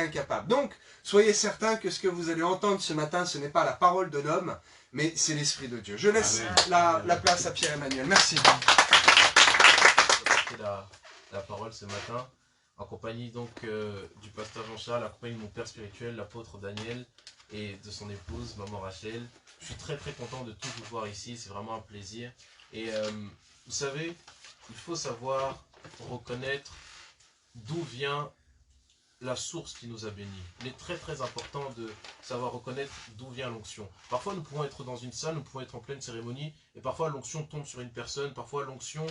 incapable. Donc, soyez certains que ce que vous allez entendre ce matin, ce n'est pas la parole de l'homme, mais c'est l'Esprit de Dieu. Je laisse la place à Pierre-Emmanuel. Merci. La parole ce matin, en compagnie donc du pasteur Jean-Charles, en compagnie de mon père spirituel, l'apôtre Daniel, et de son épouse, maman Rachel. Je suis très très content de tous vous voir ici, c'est vraiment un plaisir. Et vous savez, il faut savoir reconnaître d'où vient la source qui nous a bénis. Il est très très important de savoir reconnaître d'où vient l'onction. Parfois nous pouvons être dans une salle, nous pouvons être en pleine cérémonie, et parfois l'onction tombe sur une personne, parfois l'onction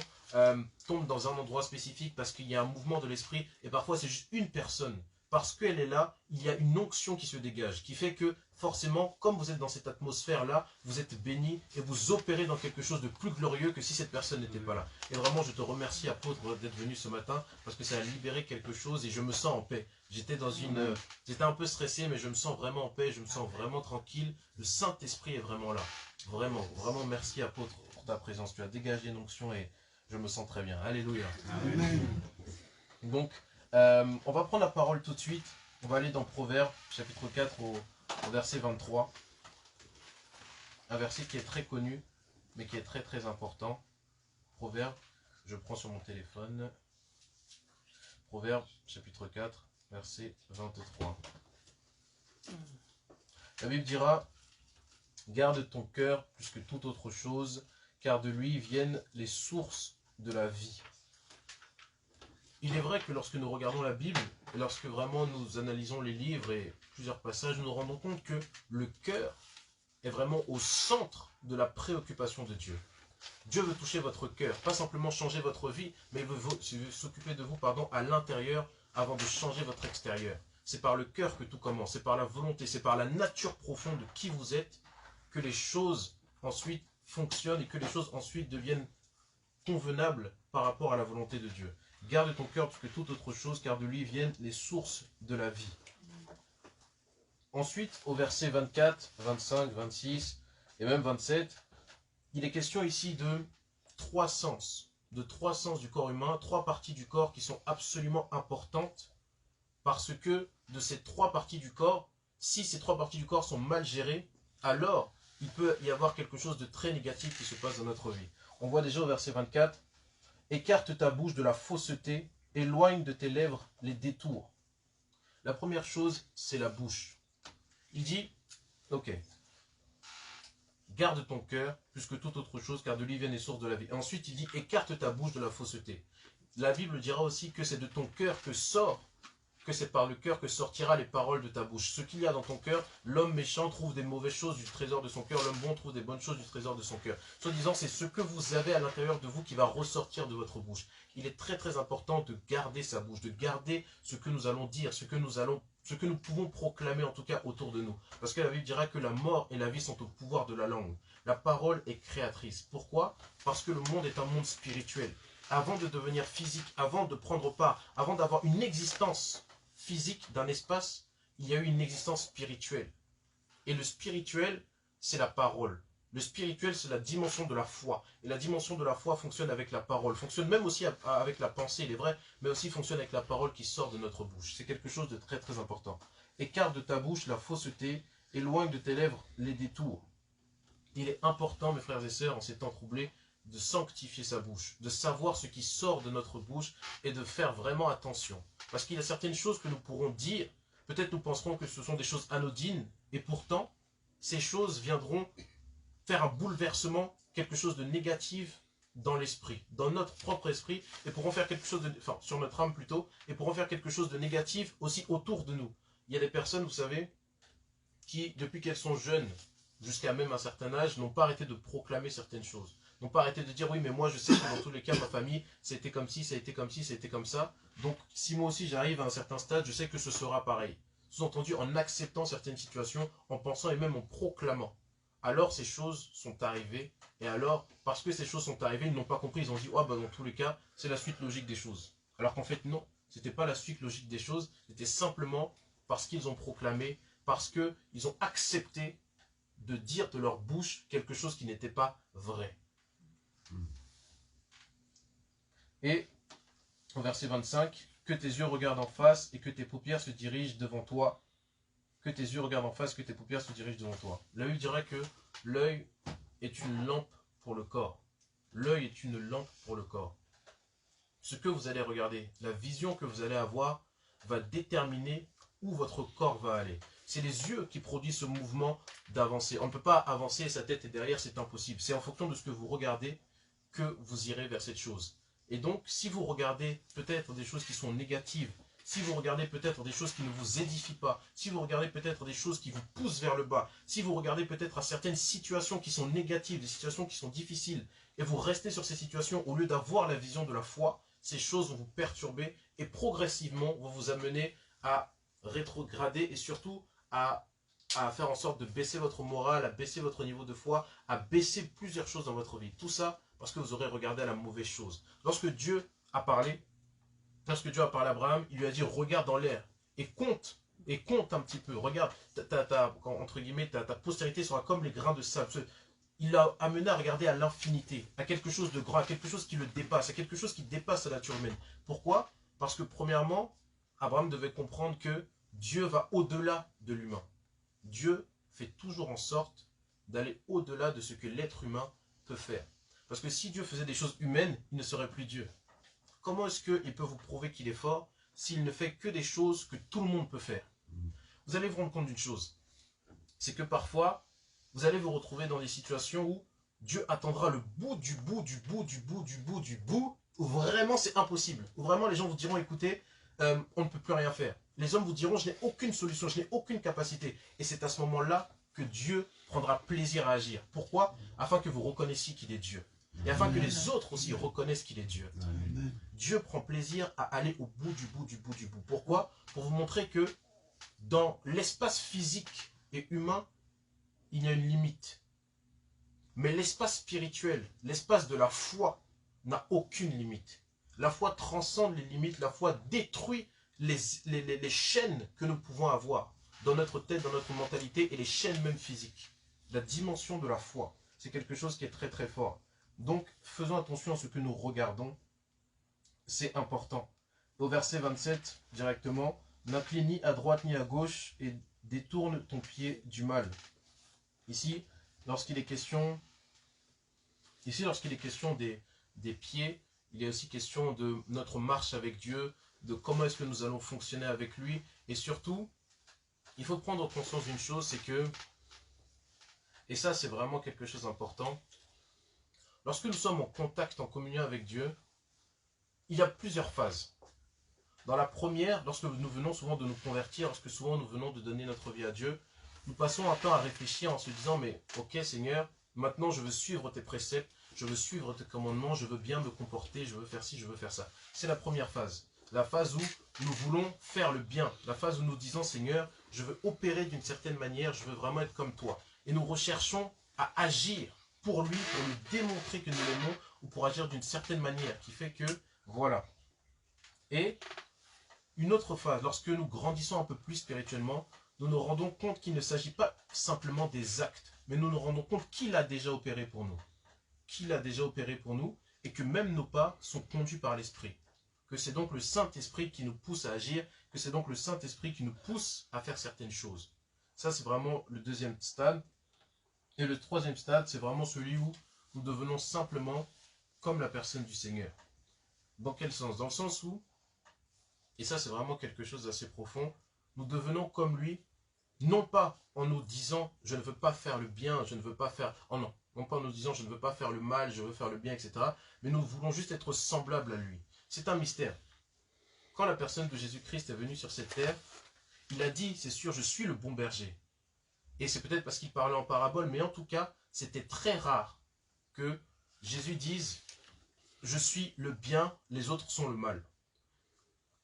tombe dans un endroit spécifique parce qu'il y a un mouvement de l'esprit, et parfois c'est juste une personne. Parce qu'elle est là, il y a une onction qui se dégage, qui fait que forcément, comme vous êtes dans cette atmosphère-là, vous êtes béni et vous opérez dans quelque chose de plus glorieux que si cette personne n'était pas là. Et vraiment, je te remercie, apôtre, d'être venu ce matin, parce que ça a libéré quelque chose et je me sens en paix. J'étais un peu stressé, mais je me sens vraiment en paix, je me sens vraiment tranquille. Le Saint-Esprit est vraiment là. Vraiment, vraiment merci, apôtre, pour ta présence. Tu as dégagé une onction et je me sens très bien. Alléluia. Amen. Donc, on va prendre la parole tout de suite. On va aller dans Proverbes, chapitre 4, au verset 23. Un verset qui est très connu, mais qui est très très important. Proverbes, je prends sur mon téléphone. Proverbes, chapitre 4, verset 23. La Bible dira, « Garde ton cœur plus que toute autre chose, car de lui viennent les sources de la vie. » Il est vrai que lorsque nous regardons la Bible, et lorsque vraiment nous analysons les livres et plusieurs passages, nous nous rendons compte que le cœur est vraiment au centre de la préoccupation de Dieu. Dieu veut toucher votre cœur, pas simplement changer votre vie, mais il veut s'occuper de vous à l'intérieur avant de changer votre extérieur. C'est par le cœur que tout commence, c'est par la volonté, c'est par la nature profonde de qui vous êtes que les choses ensuite fonctionnent et que les choses ensuite deviennent convenables par rapport à la volonté de Dieu. Garde ton cœur plus que toute autre chose, car de lui viennent les sources de la vie. Ensuite, au verset 24, 25, 26 et même 27, il est question ici de trois sens du corps humain, trois parties du corps qui sont absolument importantes, parce que de ces trois parties du corps, si ces trois parties du corps sont mal gérées, alors il peut y avoir quelque chose de très négatif qui se passe dans notre vie. On voit déjà au verset 24, « Écarte ta bouche de la fausseté, éloigne de tes lèvres les détours. » La première chose, c'est la bouche. Il dit, ok, garde ton cœur plus que toute autre chose, car de lui viennent les sources de la vie. Et ensuite, il dit, écarte ta bouche de la fausseté. La Bible dira aussi que c'est de ton cœur que c'est par le cœur que sortira les paroles de ta bouche. Ce qu'il y a dans ton cœur, l'homme méchant trouve des mauvaises choses du trésor de son cœur, l'homme bon trouve des bonnes choses du trésor de son cœur. Soit disant, c'est ce que vous avez à l'intérieur de vous qui va ressortir de votre bouche. Il est très très important de garder sa bouche, de garder ce que nous allons dire, ce que nous pouvons proclamer en tout cas autour de nous. Parce que la Bible dira que la mort et la vie sont au pouvoir de la langue. La parole est créatrice. Pourquoi? Parce que le monde est un monde spirituel. Avant de devenir physique, avant de prendre part, avant d'avoir une existence physique d'un espace, il y a eu une existence spirituelle. Et le spirituel, c'est la parole. Le spirituel, c'est la dimension de la foi. Et la dimension de la foi fonctionne avec la parole. Fonctionne même aussi avec la pensée, il est vrai, mais aussi fonctionne avec la parole qui sort de notre bouche. C'est quelque chose de très très important. Écarte de ta bouche la fausseté, éloigne de tes lèvres les détours. Il est important, mes frères et sœurs, en ces temps troublés, de sanctifier sa bouche, de savoir ce qui sort de notre bouche et de faire vraiment attention. Parce qu'il y a certaines choses que nous pourrons dire, peut-être nous penserons que ce sont des choses anodines, et pourtant, ces choses viendront faire un bouleversement, quelque chose de négatif dans l'esprit, dans notre propre esprit, et pourront faire quelque chose de, enfin, sur notre âme plutôt, et pourront faire quelque chose de négatif aussi autour de nous. Il y a des personnes, vous savez, qui, depuis qu'elles sont jeunes, jusqu'à même un certain âge, n'ont pas arrêté de proclamer certaines choses. N'ont pas arrêté de dire, oui, mais moi je sais que dans tous les cas, ma famille, ça a été comme ci, ça a été comme ci, ça a été comme ça. Donc, si moi aussi j'arrive à un certain stade, je sais que ce sera pareil. Sous-entendu, en acceptant certaines situations, en pensant et même en proclamant. Alors ces choses sont arrivées, et alors, parce que ces choses sont arrivées, ils n'ont pas compris, ils ont dit, oh, bah, dans tous les cas, c'est la suite logique des choses. Alors qu'en fait, non, c'était pas la suite logique des choses, c'était simplement parce qu'ils ont proclamé, parce qu'ils ont accepté de dire de leur bouche quelque chose qui n'était pas vrai. Et au verset 25, que tes yeux regardent en face et que tes paupières se dirigent devant toi. Que tes yeux regardent en face, que tes paupières se dirigent devant toi. L'œil dirait que l'œil est une lampe pour le corps. L'œil est une lampe pour le corps. Ce que vous allez regarder, la vision que vous allez avoir, va déterminer où votre corps va aller. C'est les yeux qui produisent ce mouvement d'avancer. On ne peut pas avancer et sa tête est derrière, c'est impossible. C'est en fonction de ce que vous regardez que vous irez vers cette chose. Et donc, si vous regardez peut-être des choses qui sont négatives, si vous regardez peut-être des choses qui ne vous édifient pas, si vous regardez peut-être des choses qui vous poussent vers le bas, si vous regardez peut-être à certaines situations qui sont négatives, des situations qui sont difficiles, et vous restez sur ces situations au lieu d'avoir la vision de la foi, ces choses vont vous perturber et progressivement vont vous amener à rétrograder et surtout à faire en sorte de baisser votre morale, à baisser votre niveau de foi, à baisser plusieurs choses dans votre vie. Tout ça parce que vous aurez regardé à la mauvaise chose. Lorsque Dieu a parlé à Abraham, il lui a dit regarde dans l'air et compte un petit peu. Regarde, entre guillemets, ta postérité sera comme les grains de sable. Il l'a amené à regarder à l'infinité, à quelque chose de grand, à quelque chose qui le dépasse, à quelque chose qui dépasse la nature humaine. Pourquoi? Parce que premièrement, Abraham devait comprendre que Dieu va au-delà de l'humain. Dieu fait toujours en sorte d'aller au-delà de ce que l'être humain peut faire. Parce que si Dieu faisait des choses humaines, il ne serait plus Dieu. Comment est-ce qu'il peut vous prouver qu'il est fort s'il ne fait que des choses que tout le monde peut faire? Vous allez vous rendre compte d'une chose, c'est que parfois, vous allez vous retrouver dans des situations où Dieu attendra le bout du bout, où vraiment c'est impossible, où vraiment les gens vous diront, écoutez, on ne peut plus rien faire. Les hommes vous diront, je n'ai aucune solution, je n'ai aucune capacité. Et c'est à ce moment-là que Dieu prendra plaisir à agir. Pourquoi? Afin que vous reconnaissiez qu'il est Dieu. Et afin que les autres aussi reconnaissent qu'il est Dieu. Dieu prend plaisir à aller au bout du bout. Pourquoi? Pour vous montrer que dans l'espace physique et humain, il y a une limite. Mais l'espace spirituel, l'espace de la foi, n'a aucune limite. La foi transcende les limites, la foi détruit les chaînes que nous pouvons avoir dans notre tête, dans notre mentalité et les chaînes même physiques. La dimension de la foi, c'est quelque chose qui est très très fort. Donc, faisons attention à ce que nous regardons, c'est important. Au verset 27, directement, n'incline ni à droite ni à gauche et détourne ton pied du mal. Ici, lorsqu'il est question des pieds, il est aussi question de notre marche avec Dieu, de comment est-ce que nous allons fonctionner avec lui. Et surtout, il faut prendre conscience d'une chose, c'est que, et ça c'est vraiment quelque chose d'important, lorsque nous sommes en contact, en communion avec Dieu, il y a plusieurs phases. Dans la première, lorsque nous venons souvent de nous convertir, lorsque souvent nous venons de donner notre vie à Dieu, nous passons un temps à réfléchir en se disant, mais ok Seigneur, maintenant je veux suivre tes préceptes, je veux suivre tes commandements, je veux bien me comporter, je veux faire ci, je veux faire ça. C'est la première phase. La phase où nous voulons faire le bien. La phase où nous disons, Seigneur, je veux opérer d'une certaine manière, je veux vraiment être comme toi. Et nous recherchons à agir pour lui, pour lui démontrer que nous l'aimons, ou pour agir d'une certaine manière, qui fait que, voilà. Et une autre phase, lorsque nous grandissons un peu plus spirituellement, nous nous rendons compte qu'il ne s'agit pas simplement des actes, mais nous nous rendons compte qu'il a déjà opéré pour nous. Qu'il a déjà opéré pour nous, et que même nos pas sont conduits par l'Esprit. Que c'est donc le Saint-Esprit qui nous pousse à agir, que c'est donc le Saint-Esprit qui nous pousse à faire certaines choses. Ça, c'est vraiment le deuxième stade. Et le troisième stade, c'est vraiment celui où nous devenons simplement comme la personne du Seigneur. Dans quel sens? Dans le sens où, et ça c'est vraiment quelque chose d'assez profond, nous devenons comme lui, non pas en nous disant je ne veux pas faire le bien, je ne veux pas faire... Oh non, non pas en nous disant je ne veux pas faire le mal, je veux faire le bien, etc. Mais nous voulons juste être semblables à lui. C'est un mystère. Quand la personne de Jésus-Christ est venue sur cette terre, il a dit, c'est sûr, je suis le bon berger. Et c'est peut-être parce qu'il parlait en parabole, mais en tout cas, c'était très rare que Jésus dise, je suis le bien, les autres sont le mal.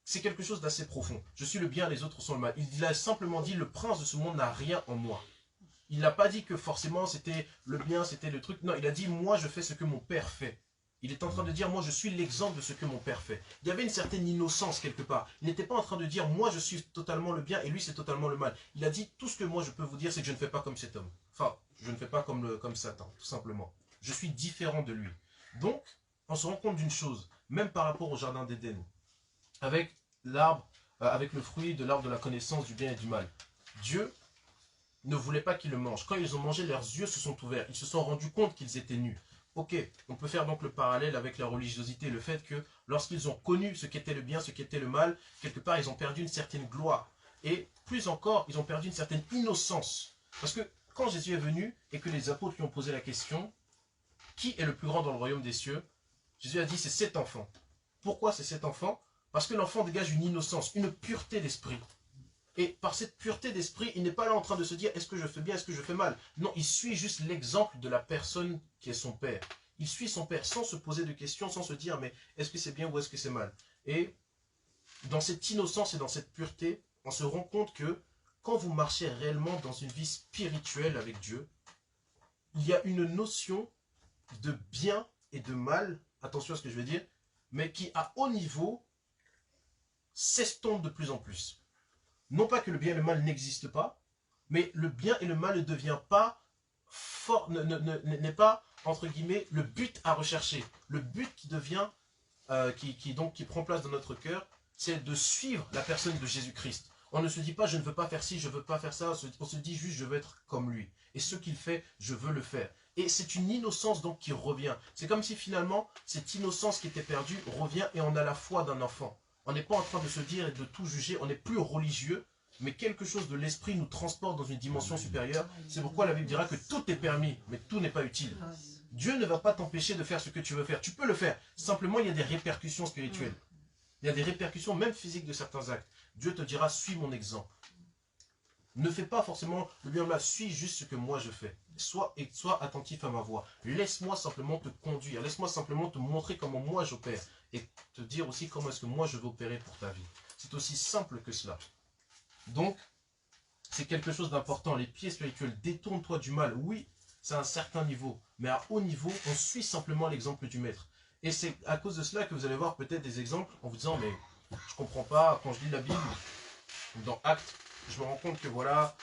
C'est quelque chose d'assez profond. Je suis le bien, les autres sont le mal. Il a simplement dit, le prince de ce monde n'a rien en moi. Il n'a pas dit que forcément c'était le bien, c'était le truc. Non, il a dit, moi je fais ce que mon père fait. Il est en train de dire, moi je suis l'exemple de ce que mon père fait. Il y avait une certaine innocence quelque part. Il n'était pas en train de dire, moi je suis totalement le bien et lui c'est totalement le mal. Il a dit, tout ce que moi je peux vous dire, c'est que je ne fais pas comme cet homme. Enfin, je ne fais pas comme Satan, tout simplement. Je suis différent de lui. Donc, on se rend compte d'une chose, même par rapport au jardin d'Éden, avec l'arbre, avec le fruit de l'arbre de la connaissance du bien et du mal. Dieu ne voulait pas qu'ils le mangent. Quand ils ont mangé, leurs yeux se sont ouverts. Ils se sont rendus compte qu'ils étaient nus. Ok, on peut faire donc le parallèle avec la religiosité, le fait que lorsqu'ils ont connu ce qu'était le bien, ce qu'était le mal, quelque part ils ont perdu une certaine gloire. Et plus encore, ils ont perdu une certaine innocence. Parce que quand Jésus est venu et que les apôtres lui ont posé la question, qui est le plus grand dans le royaume des cieux? Jésus a dit, c'est cet enfant. Pourquoi c'est cet enfant? Parce que l'enfant dégage une innocence, une pureté d'esprit. Et par cette pureté d'esprit, il n'est pas là en train de se dire, est-ce que je fais bien, est-ce que je fais mal? Non, il suit juste l'exemple de la personne qui est son père. Il suit son père sans se poser de questions, sans se dire, mais est-ce que c'est bien ou est-ce que c'est mal? Et dans cette innocence et dans cette pureté, on se rend compte que quand vous marchez réellement dans une vie spirituelle avec Dieu, il y a une notion de bien et de mal, attention à ce que je vais dire, mais qui à haut niveau s'estompe de plus en plus. Non pas que le bien et le mal n'existent pas, mais le bien et le mal ne devient pas fort, n'est pas, entre guillemets, le but à rechercher. Le but qui devient, qui prend place dans notre cœur, c'est de suivre la personne de Jésus-Christ. On ne se dit pas, je ne veux pas faire ci, je ne veux pas faire ça, on se dit juste, je veux être comme lui. Et ce qu'il fait, je veux le faire. Et c'est une innocence donc qui revient. C'est comme si finalement, cette innocence qui était perdue revient et on a la foi d'un enfant. On n'est pas en train de se dire et de tout juger, on n'est plus religieux, mais quelque chose de l'esprit nous transporte dans une dimension supérieure. C'est pourquoi la Bible dira que tout est permis, mais tout n'est pas utile. Dieu ne va pas t'empêcher de faire ce que tu veux faire. Tu peux le faire. Simplement, il y a des répercussions spirituelles. Il y a des répercussions, même physiques, de certains actes. Dieu te dira, suis mon exemple. Ne fais pas forcément le bien là, suis juste ce que moi je fais. Sois attentif à ma voix. Laisse-moi simplement te conduire. Laisse-moi simplement te montrer comment moi j'opère. Et te dire aussi comment est-ce que moi je veux opérer pour ta vie. C'est aussi simple que cela. Donc, c'est quelque chose d'important. Les pieds spirituels, détourne-toi du mal. Oui, c'est à un certain niveau. Mais à haut niveau, on suit simplement l'exemple du maître. Et c'est à cause de cela que vous allez voir peut-être des exemples en vous disant, mais je comprends pas, quand je lis la Bible, dans Actes, je me rends compte que voilà,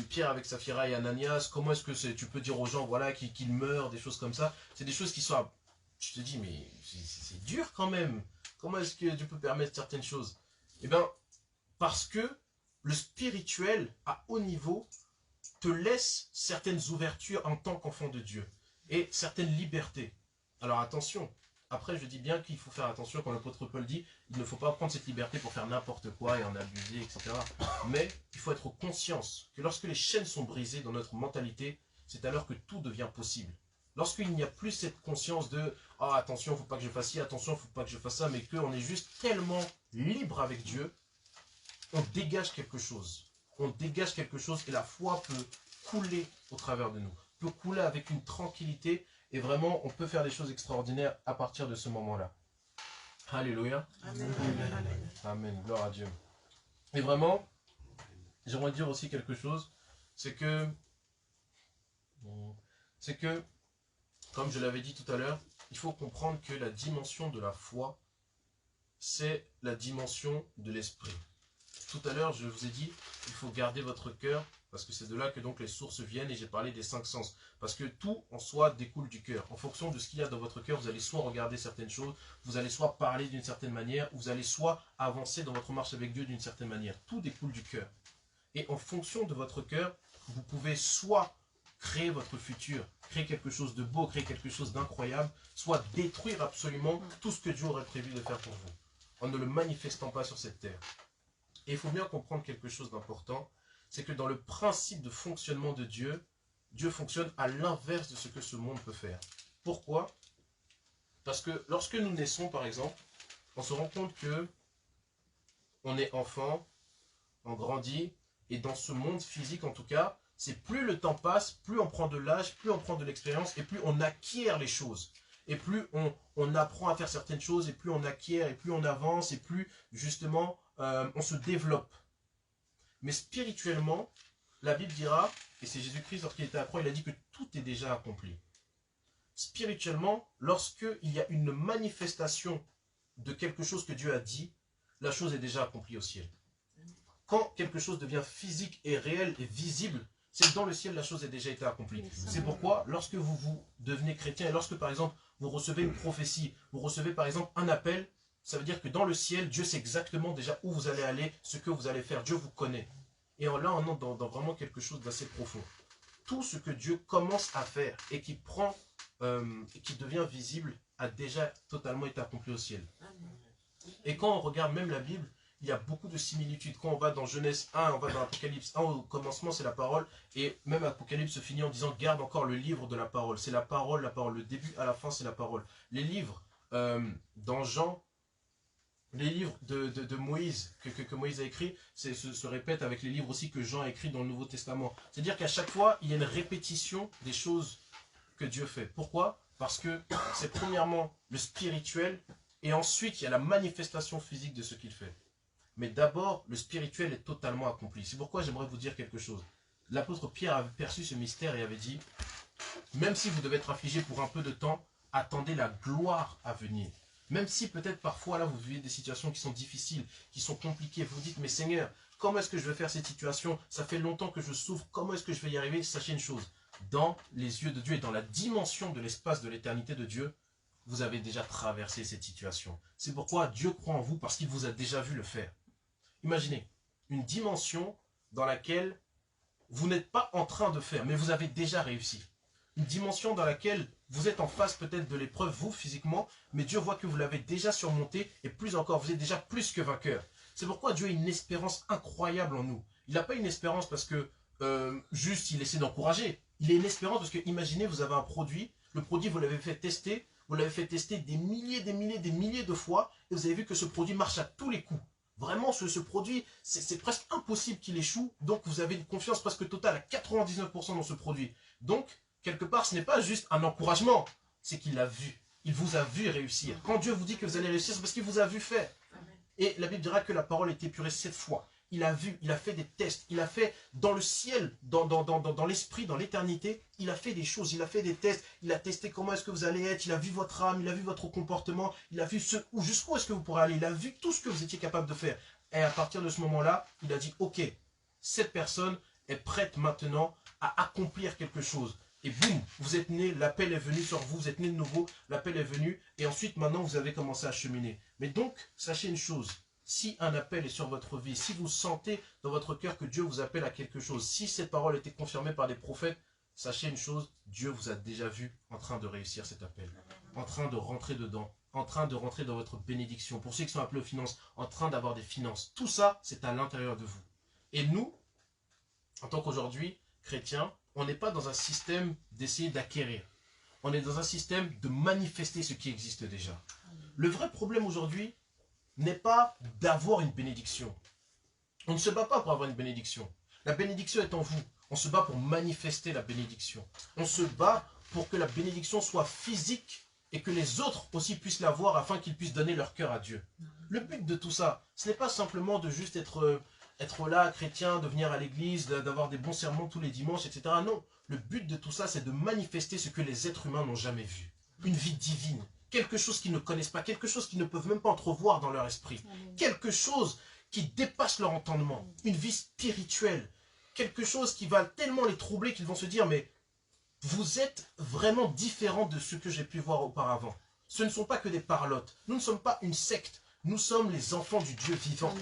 Pierre avec Saphira et Ananias, comment est-ce que tu peux dire aux gens voilà, qu'ils meurent, des choses comme ça. C'est des choses qui sont... Je te dis, mais c'est dur quand même. Comment est-ce que tu peux permettre certaines choses? Eh bien, parce que le spirituel, à haut niveau, te laisse certaines ouvertures en tant qu'enfant de Dieu. Et certaines libertés. Alors attention, après je dis bien qu'il faut faire attention quand l'apôtre Paul dit il ne faut pas prendre cette liberté pour faire n'importe quoi et en abuser, etc. Mais il faut être conscience que lorsque les chaînes sont brisées dans notre mentalité, c'est alors que tout devient possible. Lorsqu'il n'y a plus cette conscience de « Ah, attention, il ne faut pas que je fasse ci, attention, il ne faut pas que je fasse ça », mais qu'on est juste tellement libre avec Dieu, on dégage quelque chose. On dégage quelque chose et la foi peut couler au travers de nous. Peut couler avec une tranquillité et vraiment, on peut faire des choses extraordinaires à partir de ce moment-là. Alléluia. Amen. Amen. Gloire à Dieu. Et vraiment, j'aimerais dire aussi quelque chose, c'est que, comme je l'avais dit tout à l'heure, il faut comprendre que la dimension de la foi, c'est la dimension de l'esprit. Tout à l'heure, je vous ai dit, il faut garder votre cœur, parce que c'est de là que donc les sources viennent, et j'ai parlé des 5 sens. Parce que tout en soi découle du cœur. En fonction de ce qu'il y a dans votre cœur, vous allez soit regarder certaines choses, vous allez soit parler d'une certaine manière, vous allez soit avancer dans votre marche avec Dieu d'une certaine manière. Tout découle du cœur. Et en fonction de votre cœur, vous pouvez soit créer votre futur, créer quelque chose de beau, créer quelque chose d'incroyable, soit détruire absolument tout ce que Dieu aurait prévu de faire pour vous, en ne le manifestant pas sur cette terre. Et il faut bien comprendre quelque chose d'important, c'est que dans le principe de fonctionnement de Dieu, Dieu fonctionne à l'inverse de ce que ce monde peut faire. Pourquoi? Parce que lorsque nous naissons, par exemple, on se rend compte que on est enfant, on grandit, et dans ce monde physique en tout cas, c'est plus le temps passe, plus on prend de l'âge, plus on prend de l'expérience, et plus on acquiert les choses. Et plus on apprend à faire certaines choses, et plus on acquiert, et plus on avance, et plus justement on se développe. Mais spirituellement, la Bible dira, et c'est Jésus-Christ lorsqu'il était à la croix, il a dit que tout est déjà accompli. Spirituellement, lorsqu'il y a une manifestation de quelque chose que Dieu a dit, la chose est déjà accomplie au ciel. Quand quelque chose devient physique et réel et visible, c'est que dans le ciel, la chose a déjà été accomplie. C'est pourquoi, lorsque vous devenez chrétien, et lorsque par exemple, vous recevez une prophétie, vous recevez par exemple un appel, Ça veut dire que dans le ciel, Dieu sait exactement déjà où vous allez aller, ce que vous allez faire. Dieu vous connaît. Et là, on entre dans vraiment quelque chose d'assez profond. Tout ce que Dieu commence à faire et qui prend, et qui devient visible, a déjà totalement été accompli au ciel. Et quand on regarde même la Bible, il y a beaucoup de similitudes. Quand on va dans Genèse 1, on va dans Apocalypse 1, au commencement c'est la parole, et même Apocalypse se finit en disant garde encore le livre de la parole. C'est la parole, le début à la fin c'est la parole. Les livres, dans Jean, les livres de Moïse, que Moïse a écrit, se répètent avec les livres aussi que Jean a écrit dans le Nouveau Testament. C'est-à-dire qu'à chaque fois, il y a une répétition des choses que Dieu fait. Pourquoi? Parce que c'est premièrement le spirituel, et ensuite il y a la manifestation physique de ce qu'il fait. Mais d'abord, le spirituel est totalement accompli. C'est pourquoi j'aimerais vous dire quelque chose. L'apôtre Pierre avait perçu ce mystère et avait dit, même si vous devez être affligé pour un peu de temps, attendez la gloire à venir. Même si peut-être parfois là vous vivez des situations qui sont difficiles, qui sont compliquées, vous vous dites, mais Seigneur, comment est-ce que je vais faire cette situation? Ça fait longtemps que je souffre, comment est-ce que je vais y arriver? Sachez une chose, dans les yeux de Dieu et dans la dimension de l'espace de l'éternité de Dieu, vous avez déjà traversé cette situation. C'est pourquoi Dieu croit en vous, parce qu'il vous a déjà vu le faire. Imaginez, une dimension dans laquelle vous n'êtes pas en train de faire, mais vous avez déjà réussi. Une dimension dans laquelle vous êtes en face peut-être de l'épreuve, vous, physiquement, mais Dieu voit que vous l'avez déjà surmonté, et plus encore, vous êtes déjà plus que vainqueur. C'est pourquoi Dieu a une espérance incroyable en nous. Il n'a pas une espérance parce que juste il essaie d'encourager. Il a une espérance parce que, imaginez, vous avez un produit, le produit vous l'avez fait tester, vous l'avez fait tester des milliers de fois, et vous avez vu que ce produit marche à tous les coups. Vraiment, ce produit, c'est presque impossible qu'il échoue, donc vous avez une confiance presque totale à 99% dans ce produit. Donc, quelque part, ce n'est pas juste un encouragement, c'est qu'il l'a vu. Il vous a vu réussir. Quand Dieu vous dit que vous allez réussir, c'est parce qu'il vous a vu faire. Et la Bible dira que la parole est épurée 7 fois. Il a vu, il a fait des tests, il a fait dans le ciel, dans l'esprit, dans l'éternité, il a fait des choses, il a fait des tests, il a testé comment est-ce que vous allez être, il a vu votre âme, il a vu votre comportement, il a vu jusqu'où est-ce que vous pourrez aller, il a vu tout ce que vous étiez capable de faire. Et à partir de ce moment-là, il a dit, ok, cette personne est prête maintenant à accomplir quelque chose. Et boum, vous êtes né, l'appel est venu sur vous, vous êtes né de nouveau, l'appel est venu, et ensuite maintenant vous avez commencé à cheminer. Mais donc, sachez une chose, si un appel est sur votre vie, si vous sentez dans votre cœur que Dieu vous appelle à quelque chose, si cette parole était confirmée par des prophètes, sachez une chose, Dieu vous a déjà vu en train de réussir cet appel, en train de rentrer dedans, en train de rentrer dans votre bénédiction. Pour ceux qui sont appelés aux finances, en train d'avoir des finances. Tout ça, c'est à l'intérieur de vous. Et nous, en tant qu'aujourd'hui, chrétiens, on n'est pas dans un système d'essayer d'acquérir. On est dans un système de manifester ce qui existe déjà. Le vrai problème aujourd'hui n'est pas d'avoir une bénédiction. On ne se bat pas pour avoir une bénédiction. La bénédiction est en vous. On se bat pour manifester la bénédiction. On se bat pour que la bénédiction soit physique et que les autres aussi puissent la voir afin qu'ils puissent donner leur cœur à Dieu. Le but de tout ça, ce n'est pas simplement de juste être là, chrétien, de venir à l'église, d'avoir des bons sermons tous les dimanches, etc. Non, le but de tout ça, c'est de manifester ce que les êtres humains n'ont jamais vu. Une vie divine, quelque chose qu'ils ne connaissent pas, quelque chose qu'ils ne peuvent même pas entrevoir dans leur esprit, quelque chose qui dépasse leur entendement, une vie spirituelle, quelque chose qui va tellement les troubler qu'ils vont se dire, mais vous êtes vraiment différent de ce que j'ai pu voir auparavant. Ce ne sont pas que des parlottes, nous ne sommes pas une secte, nous sommes les enfants du Dieu vivant.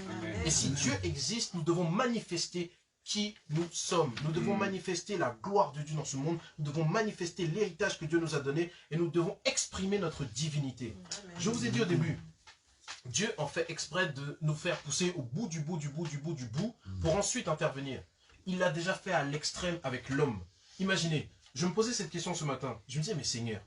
Et si Dieu existe, nous devons manifester qui nous sommes. Nous devons manifester la gloire de Dieu dans ce monde. Nous devons manifester l'héritage que Dieu nous a donné. Et nous devons exprimer notre divinité. Je vous ai dit au début, Dieu en fait exprès de nous faire pousser au bout du bout pour ensuite intervenir. Il l'a déjà fait à l'extrême avec l'homme. Imaginez, je me posais cette question ce matin. Je me disais, mais Seigneur,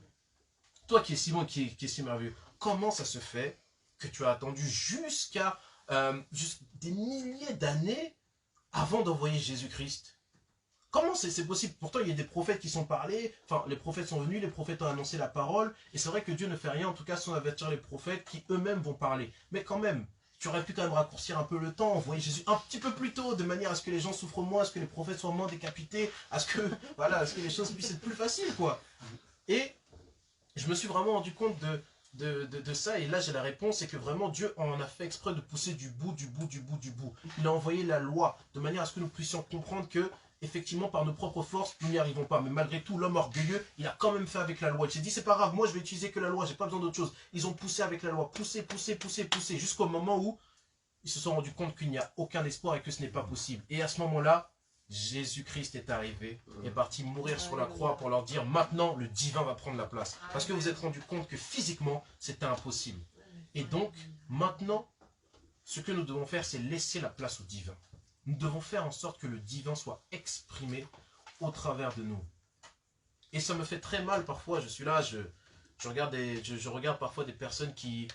toi qui es si bon, qui es si merveilleux, comment ça se fait que tu as attendu jusqu'à des milliers d'années avant d'envoyer Jésus-Christ? Comment c'est possible? Pourtant, il y a des prophètes qui sont parlés, enfin, les prophètes sont venus, les prophètes ont annoncé la parole, et c'est vrai que Dieu ne fait rien, en tout cas, sans avertir les prophètes qui eux-mêmes vont parler. Mais quand même, tu aurais pu quand même raccourcir un peu le temps, envoyer Jésus un petit peu plus tôt, de manière à ce que les gens souffrent moins, à ce que les prophètes soient moins décapités, à ce que, voilà, à ce que les choses puissent être plus faciles, quoi. Et je me suis vraiment rendu compte de ça. Et là, j'ai la réponse, c'est que vraiment, Dieu en a fait exprès de pousser du bout. Il a envoyé la loi, de manière à ce que nous puissions comprendre que, effectivement, par nos propres forces, nous n'y arrivons pas. Mais malgré tout, l'homme orgueilleux, il a quand même fait avec la loi. Il s'est dit, c'est pas grave, moi, je vais utiliser que la loi, j'ai pas besoin d'autre chose. Ils ont poussé avec la loi, poussé, jusqu'au moment où ils se sont rendus compte qu'il n'y a aucun espoir et que ce n'est pas possible. Et à ce moment-là, Jésus-Christ est arrivé, est parti mourir sur la croix pour leur dire, maintenant, le divin va prendre la place. Parce que vous êtes rendu compte que physiquement, c'était impossible. Et donc, maintenant, ce que nous devons faire, c'est laisser la place au divin. Nous devons faire en sorte que le divin soit exprimé au travers de nous. Et ça me fait très mal parfois, je suis là, je regarde parfois des personnes qui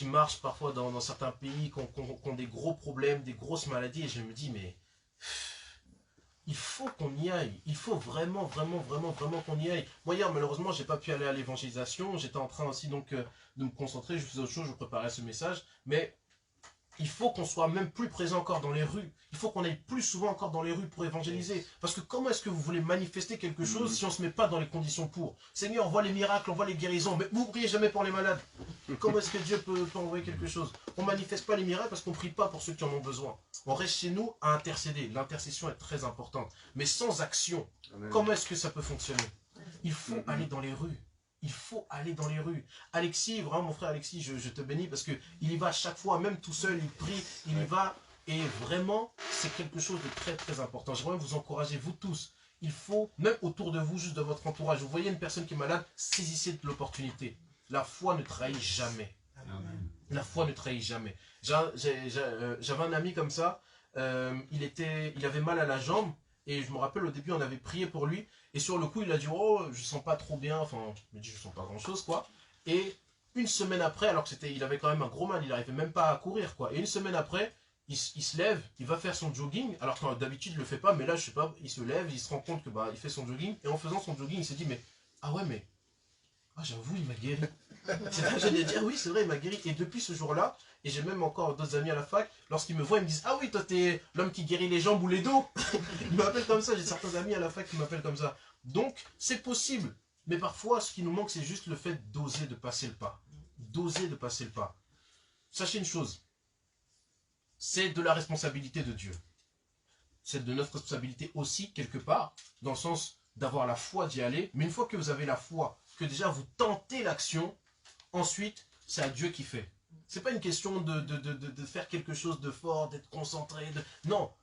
marchent parfois dans certains pays, qui ont des gros problèmes, des grosses maladies, et je me dis, mais il faut qu'on y aille, il faut vraiment qu'on y aille. Moi hier, malheureusement, j'ai pas pu aller à l'évangélisation, j'étais en train aussi donc de me concentrer, je faisais autre chose, je préparais ce message, mais il faut qu'on soit même plus présent encore dans les rues. Il faut qu'on aille plus souvent encore dans les rues pour évangéliser. Parce que comment est-ce que vous voulez manifester quelque chose si on ne se met pas dans les conditions pour? Seigneur, on voit les miracles, on voit les guérisons, mais vous ne priez jamais pour les malades. Comment est-ce que Dieu peut envoyer quelque chose? On ne manifeste pas les miracles parce qu'on ne prie pas pour ceux qui en ont besoin. On reste chez nous à intercéder. L'intercession est très importante. Mais sans action, comment est-ce que ça peut fonctionner? Il faut aller dans les rues. Il faut aller dans les rues. Alexis, vraiment mon frère Alexis, je te bénis parce qu'il y va à chaque fois, même tout seul, il prie, il y va. Et vraiment, c'est quelque chose de très important. J'aimerais vous encourager, vous tous. Il faut, même autour de vous, juste de votre entourage, vous voyez une personne qui est malade, saisissez de l'opportunité. La foi ne trahit jamais. La foi ne trahit jamais. J'avais un ami comme ça, il avait mal à la jambe. Et je me rappelle, au début, on avait prié pour lui. Et sur le coup, il a dit, oh, je sens pas trop bien. Enfin, je me dis, je sens pas grand-chose, quoi. Et une semaine après, alors il avait quand même un gros mal, il n'arrivait même pas à courir, quoi. Et une semaine après, il se lève, il va faire son jogging. Alors que d'habitude, il le fait pas. Mais là, je sais pas, il se lève, il se rend compte que il fait son jogging. Et en faisant son jogging, il s'est dit, mais, ah ouais, mais, j'avoue, il m'a guéri. C'est là que j'allais dire, oui, c'est vrai, il m'a guéri. Et depuis ce jour-là, et j'ai même encore d'autres amis à la fac, lorsqu'ils me voient, ils me disent, ah oui, toi, t'es l'homme qui guérit les jambes ou les dos. Ils m'appellent comme ça, j'ai certains amis à la fac qui m'appellent comme ça. Donc, c'est possible. Mais parfois, ce qui nous manque, c'est juste le fait d'oser de passer le pas. D'oser de passer le pas. Sachez une chose, c'est de la responsabilité de Dieu. C'est de notre responsabilité aussi, quelque part, dans le sens d'avoir la foi d'y aller. Mais une fois que vous avez la foi, que déjà vous tentez l'action, ensuite, c'est à Dieu qui fait. C'est pas une question de faire quelque chose de fort, d'être concentré. Non,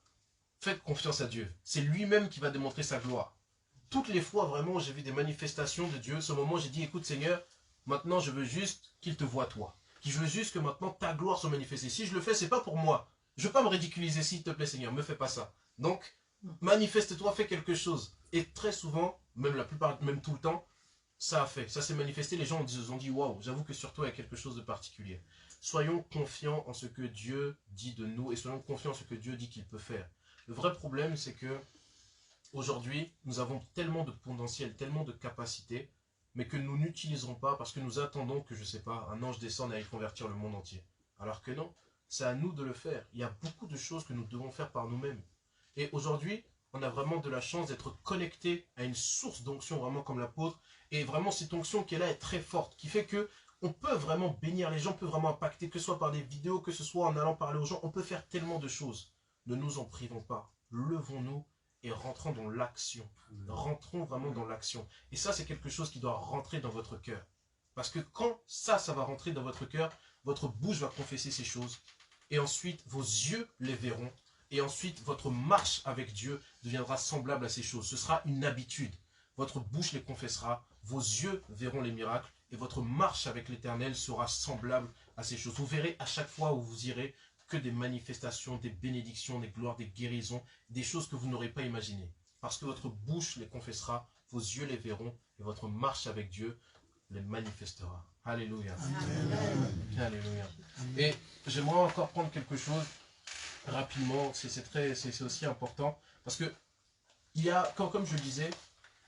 faites confiance à Dieu. C'est lui-même qui va démontrer sa gloire. Toutes les fois, vraiment, j'ai vu des manifestations de Dieu. Ce moment, j'ai dit, écoute Seigneur, maintenant, je veux juste qu'il te voie toi. Je veux juste que maintenant, ta gloire soit manifestée. Si je le fais, c'est pas pour moi. Je veux pas me ridiculiser, s'il te plaît Seigneur, me fais pas ça. Donc, manifeste-toi, fais quelque chose. Et très souvent, même la plupart, même tout le temps, ça a fait. Ça s'est manifesté. Les gens ont dit, waouh, j'avoue que sur toi, il y a quelque chose de particulier. Soyons confiants en ce que Dieu dit de nous et soyons confiants en ce que Dieu dit qu'il peut faire. Le vrai problème, c'est que aujourd'hui, nous avons tellement de potentiel, tellement de capacités, mais que nous n'utilisons pas parce que nous attendons que, je ne sais pas, un ange descende et aille convertir le monde entier. Alors que non, c'est à nous de le faire. Il y a beaucoup de choses que nous devons faire par nous-mêmes. Et aujourd'hui, on a vraiment de la chance d'être connecté à une source d'onction, vraiment comme l'apôtre. Et vraiment, cette onction qui est là est très forte, qui fait que on peut vraiment bénir les gens, on peut vraiment impacter, que ce soit par des vidéos, que ce soit en allant parler aux gens. On peut faire tellement de choses. Ne nous en privons pas. Levons-nous et rentrons dans l'action. Rentrons vraiment dans l'action. Et ça, c'est quelque chose qui doit rentrer dans votre cœur. Parce que quand ça va rentrer dans votre cœur, votre bouche va confesser ces choses. Et ensuite, vos yeux les verront. Et ensuite, votre marche avec Dieu deviendra semblable à ces choses. Ce sera une habitude. Votre bouche les confessera, vos yeux verront les miracles, et votre marche avec l'Éternel sera semblable à ces choses. Vous verrez à chaque fois où vous irez que des manifestations, des bénédictions, des gloires, des guérisons, des choses que vous n'aurez pas imaginées. Parce que votre bouche les confessera, vos yeux les verront, et votre marche avec Dieu les manifestera. Alléluia. Amen. Alléluia. Et j'aimerais encore prendre quelque chose rapidement, c'est aussi important, parce que il y a, comme je le disais,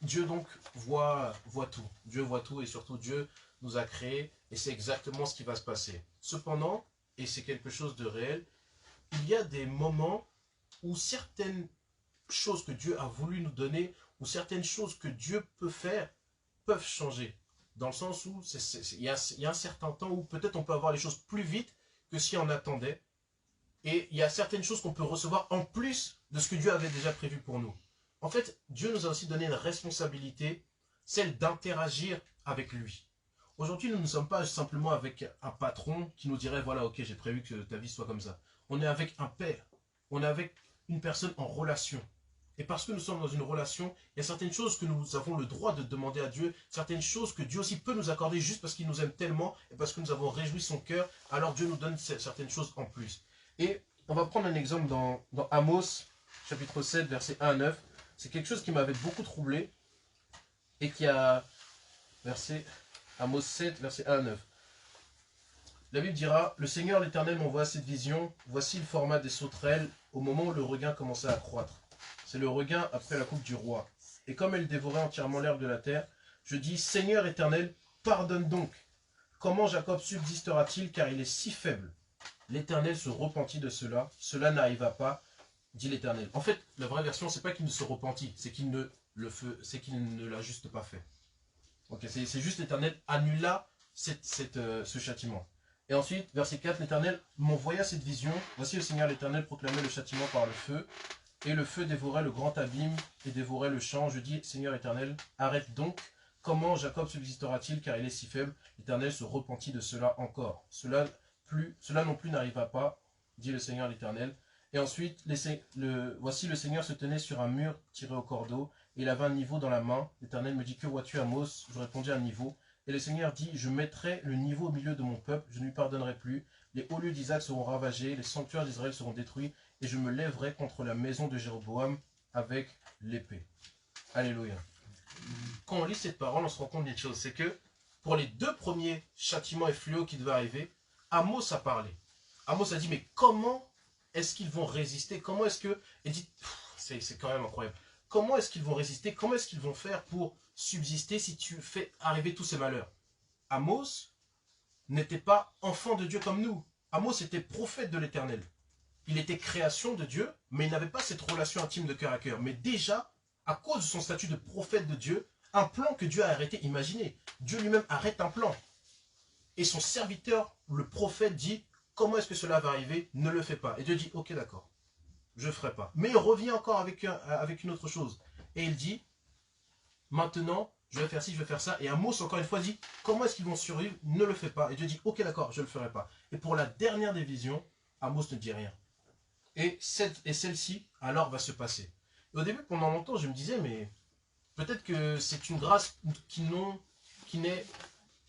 Dieu donc voit tout. Dieu voit tout et surtout Dieu nous a créés et c'est exactement ce qui va se passer. Cependant, et c'est quelque chose de réel, il y a des moments où certaines choses que Dieu a voulu nous donner, ou certaines choses que Dieu peut faire, peuvent changer. dans le sens où il y a un certain temps où peut-être on peut avoir les choses plus vite que si on attendait. Et il y a certaines choses qu'on peut recevoir en plus de ce que Dieu avait déjà prévu pour nous. En fait, Dieu nous a aussi donné une responsabilité, celle d'interagir avec lui. Aujourd'hui, nous ne sommes pas simplement avec un patron qui nous dirait, voilà, ok, j'ai prévu que ta vie soit comme ça. On est avec un père, on est avec une personne en relation. Et parce que nous sommes dans une relation, il y a certaines choses que nous avons le droit de demander à Dieu, certaines choses que Dieu aussi peut nous accorder juste parce qu'il nous aime tellement et parce que nous avons réjoui son cœur, alors Dieu nous donne certaines choses en plus. Et on va prendre un exemple dans Amos, chapitre 7, versets 1 à 9. C'est quelque chose qui m'avait beaucoup troublé et qui a... Amos 7, versets 1 à 9. La Bible dira, « Le Seigneur l'Éternel m'envoie cette vision, voici le format des sauterelles au moment où le regain commençait à croître. C'est le regain après la coupe du roi. Et comme elle dévorait entièrement l'herbe de la terre, je dis, Seigneur Éternel, pardonne donc. Comment Jacob subsistera-t-il car il est si faible? L'Éternel se repentit de cela, cela n'arriva pas, dit l'Éternel. » En fait, la vraie version, c'est pas qu'il ne se repentit, c'est qu'il ne l'a juste pas fait. Ok, c'est juste l'Éternel annula ce châtiment. Et ensuite, verset 4, l'Éternel m'envoya cette vision. Voici le Seigneur l'Éternel proclamait le châtiment par le feu. Et le feu dévorait le grand abîme et dévorait le champ. Je dis, Seigneur Éternel, arrête donc. Comment Jacob subsistera-t-il car il est si faible? L'Éternel se repentit de cela encore. Cela non plus n'arriva pas, dit le Seigneur l'Éternel. Et ensuite, voici le Seigneur se tenait sur un mur tiré au cordeau. Et il avait un niveau dans la main. L'Éternel me dit, que vois-tu, Amos? Je répondis, un niveau. Et le Seigneur dit, je mettrai le niveau au milieu de mon peuple, je ne lui pardonnerai plus. Les hauts lieux d'Isaac seront ravagés, les sanctuaires d'Israël seront détruits, et je me lèverai contre la maison de Jéroboam avec l'épée. Alléluia. Quand on lit cette parole, on se rend compte d'une chose, c'est que pour les deux premiers châtiments et fléaux qui devaient arriver, Amos a parlé. Amos a dit, mais comment est-ce qu'ils vont résister? Comment est-ce que... Et dit, c'est quand même incroyable. Comment est-ce qu'ils vont résister? Comment est-ce qu'ils vont faire pour subsister si tu fais arriver tous ces malheurs? Amos n'était pas enfant de Dieu comme nous. Amos était prophète de l'Éternel. Il était création de Dieu, mais il n'avait pas cette relation intime de cœur à cœur. Mais déjà, à cause de son statut de prophète de Dieu, un plan que Dieu a arrêté, imaginez, Dieu lui-même arrête un plan. Et son serviteur, le prophète, dit, comment est-ce que cela va arriver? Ne le fais pas. Et Dieu dit, ok, d'accord, je ne ferai pas. Mais il revient encore avec une autre chose. Et il dit, maintenant, je vais faire ci, je vais faire ça. Et Amos, encore une fois, dit, comment est-ce qu'ils vont survivre? Ne le fais pas. Et Dieu dit, ok, d'accord, je ne le ferai pas. Et pour la dernière des visions, Amos ne dit rien. Et celle-ci, alors, va se passer. Et au début, pendant longtemps, je me disais, mais peut-être que c'est une grâce qui n'est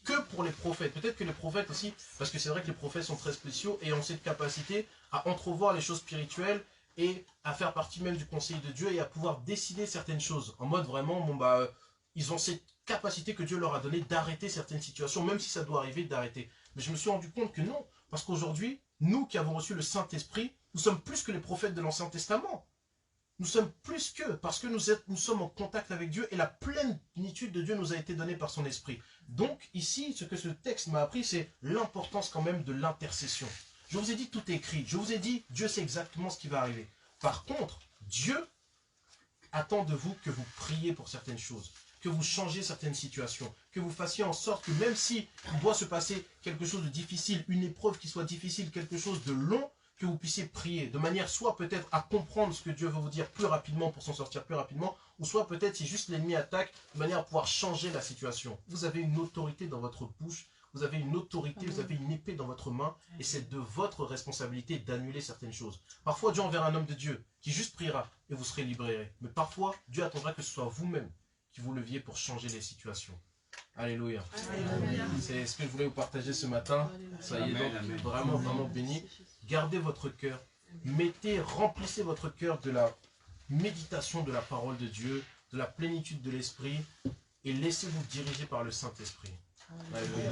que pour les prophètes. Peut-être que les prophètes aussi, parce que c'est vrai que les prophètes sont très spéciaux et ont cette capacité à entrevoir les choses spirituelles et à faire partie même du conseil de Dieu et à pouvoir décider certaines choses. En mode vraiment, bon bah, ils ont cette capacité que Dieu leur a donnée d'arrêter certaines situations, même si ça doit arriver, d'arrêter. Mais je me suis rendu compte que non, parce qu'aujourd'hui, nous qui avons reçu le Saint-Esprit, nous sommes plus que les prophètes de l'Ancien Testament. Nous sommes plus que, parce que nous sommes en contact avec Dieu et la plénitude de Dieu nous a été donnée par son Esprit. Donc ici, ce que ce texte m'a appris, c'est l'importance quand même de l'intercession. Je vous ai dit, tout est écrit. Je vous ai dit, Dieu sait exactement ce qui va arriver. Par contre, Dieu attend de vous que vous priez pour certaines choses, que vous changez certaines situations, que vous fassiez en sorte que même si il doit se passer quelque chose de difficile, une épreuve qui soit difficile, quelque chose de long, que vous puissiez prier, de manière soit peut-être à comprendre ce que Dieu veut vous dire plus rapidement pour s'en sortir plus rapidement, ou soit peut-être si juste l'ennemi attaque, de manière à pouvoir changer la situation. Vous avez une autorité dans votre bouche, vous avez une autorité, vous avez une épée dans votre main, et c'est de votre responsabilité d'annuler certaines choses. Parfois Dieu enverra un homme de Dieu qui juste priera, et vous serez libérés. Mais parfois Dieu attendra que ce soit vous-même qui vous leviez pour changer les situations. Alléluia. C'est ce que je voulais vous partager ce matin. Soyez donc vraiment, vraiment bénis. Gardez votre cœur. Remplissez votre cœur de la méditation de la parole de Dieu, de la plénitude de l'Esprit, et laissez-vous diriger par le Saint-Esprit. Alléluia.